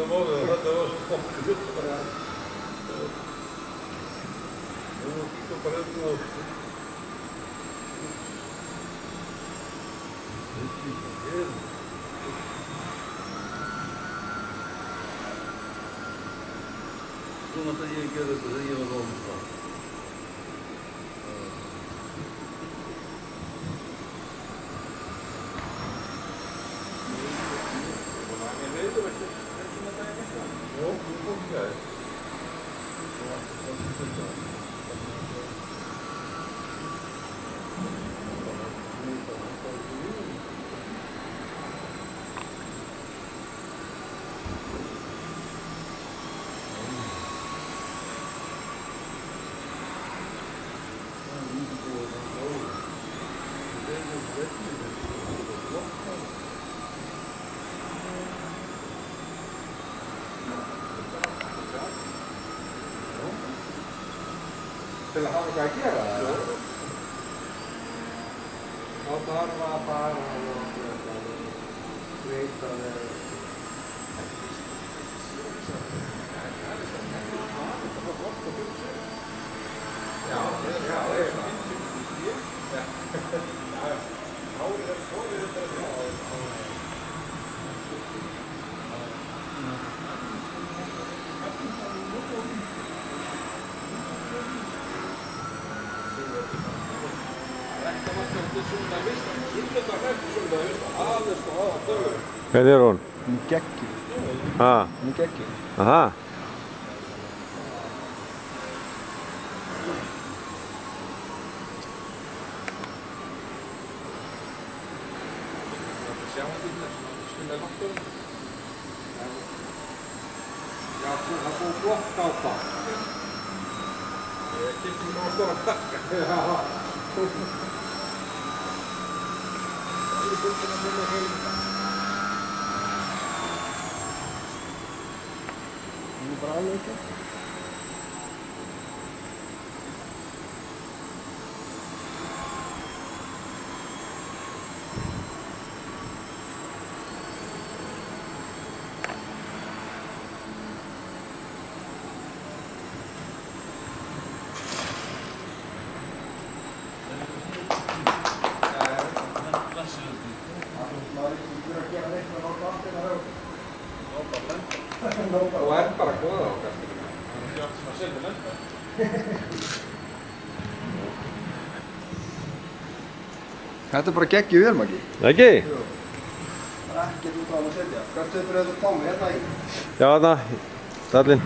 þetta var skokkuð bara. Nú kíkja bara hérna og... Svona þetta ég gerði þetta þegar ég var rómið það. Jo, nu kommer jag. Til að hafa eitthvað að gera það? Já. Þá þarf að fara og breyta þeir. Já, Hvernig er hún? Hún er geggjuð. Ha? Hún er geggjuð. Aha. Já, það búið flott á það. Ég kippi nú á stóra takka. Já. Það er búin að finna heim. Hún er bara alveg ekki. Þú ert bara góð á kannski. Það er ekki svona selvi lenda. Þetta er bara geggjuð vel, Maggi. Ekki? Jú. Það er ekkert út á hann að setja. Hvert setur þetta tómi? Hérna í? Já, þarna. Stallinn.